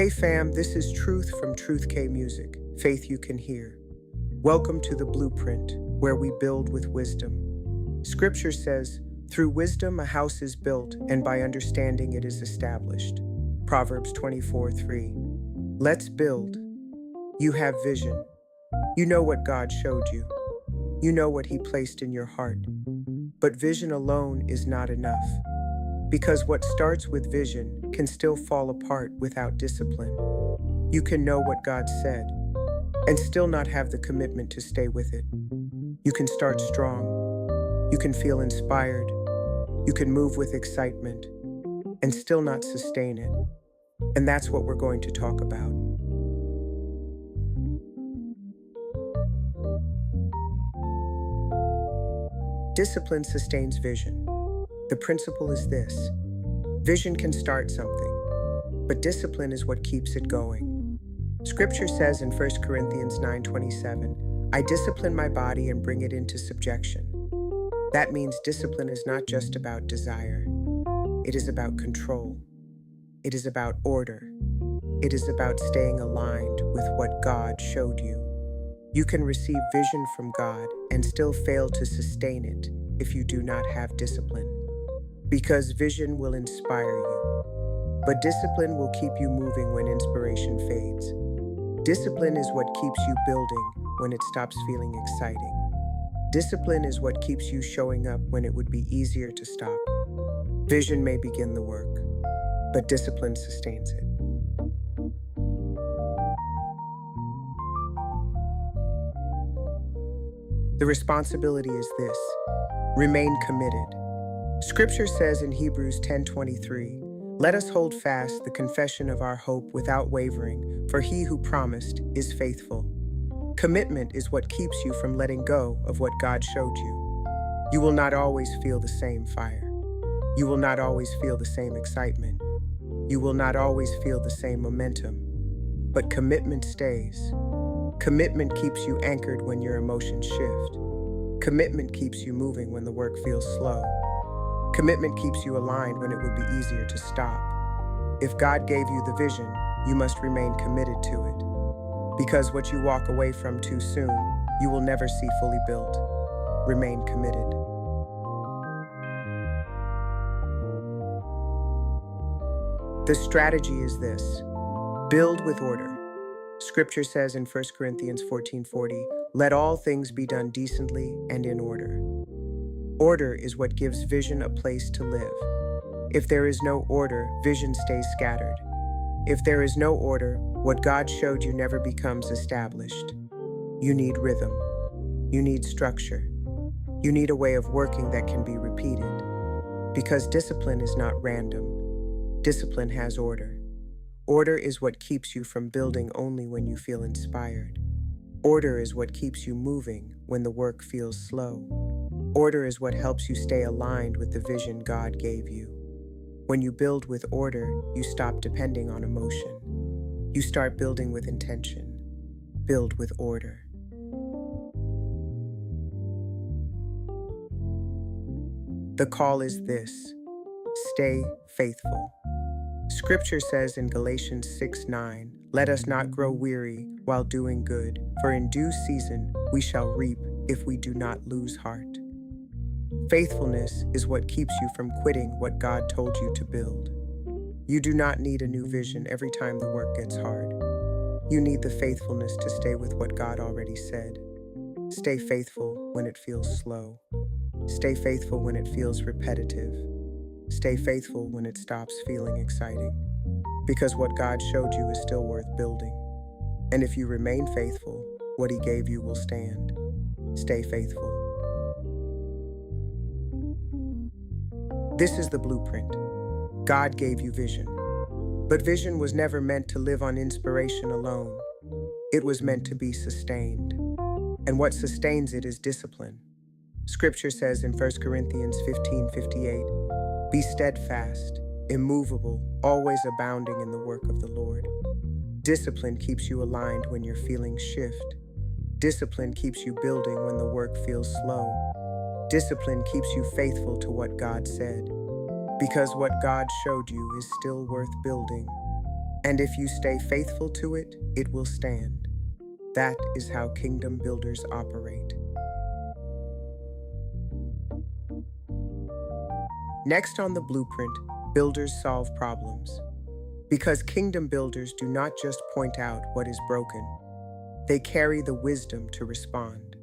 Hey fam, this is Truth from TruThK Music, faith you can hear. Welcome to the blueprint, where we build with wisdom. Scripture says, through wisdom a house is built, and by understanding it is established. Proverbs 24:3. Let's build. You have vision. You know what God showed you. You know what He placed in your heart. But vision alone is not enough. Because what starts with vision can still fall apart without discipline. You can know what God said and still not have the commitment to stay with it. You can start strong. You can feel inspired. You can move with excitement and still not sustain it. And that's what we're going to talk about. Discipline sustains vision. The principle is this: vision can start something, but discipline is what keeps it going. Scripture says in 1 Corinthians 9:27, I discipline my body and bring it into subjection. That means discipline is not just about desire. It is about control. It is about order. It is about staying aligned with what God showed you. You can receive vision from God and still fail to sustain it if you do not have discipline. Because vision will inspire you, but discipline will keep you moving when inspiration fades. Discipline is what keeps you building when it stops feeling exciting. Discipline is what keeps you showing up when it would be easier to stop. Vision may begin the work, but discipline sustains it. The responsibility is this: remain committed. Scripture says in Hebrews 10:23, let us hold fast the confession of our hope without wavering, for he who promised is faithful. Commitment is what keeps you from letting go of what God showed you. You will not always feel the same fire. You will not always feel the same excitement. You will not always feel the same momentum. But commitment stays. Commitment keeps you anchored when your emotions shift. Commitment keeps you moving when the work feels slow. Commitment keeps you aligned when it would be easier to stop. If God gave you the vision, you must remain committed to it. Because what you walk away from too soon, you will never see fully built. Remain committed. The strategy is this: build with order. Scripture says in 1 Corinthians 14:40, let all things be done decently and in order. Order is what gives vision a place to live. If there is no order, vision stays scattered. If there is no order, what God showed you never becomes established. You need rhythm. You need structure. You need a way of working that can be repeated. Because discipline is not random. Discipline has order. Order is what keeps you from building only when you feel inspired. Order is what keeps you moving when the work feels slow. Order is what helps you stay aligned with the vision God gave you. When you build with order, you stop depending on emotion. You start building with intention. Build with order. The call is this: stay faithful. Scripture says in Galatians 6:9, let us not grow weary while doing good, for in due season we shall reap if we do not lose heart. Faithfulness is what keeps you from quitting what God told you to build. You do not need a new vision every time the work gets hard. You need the faithfulness to stay with what God already said. Stay faithful when it feels slow. Stay faithful when it feels repetitive. Stay faithful when it stops feeling exciting. Because what God showed you is still worth building. And if you remain faithful, what He gave you will stand. Stay faithful. This is the blueprint. God gave you vision. But vision was never meant to live on inspiration alone. It was meant to be sustained. And what sustains it is discipline. Scripture says in 1 Corinthians 15:58, be steadfast, immovable, always abounding in the work of the Lord. Discipline keeps you aligned when your feelings shift. Discipline keeps you building when the work feels slow. Discipline keeps you faithful to what God said. Because what God showed you is still worth building. And if you stay faithful to it, it will stand. That is how kingdom builders operate. Next on the blueprint, builders solve problems. Because kingdom builders do not just point out what is broken, they carry the wisdom to respond.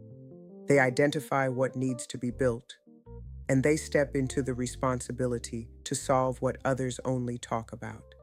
They identify what needs to be built, and they step into the responsibility to solve what others only talk about.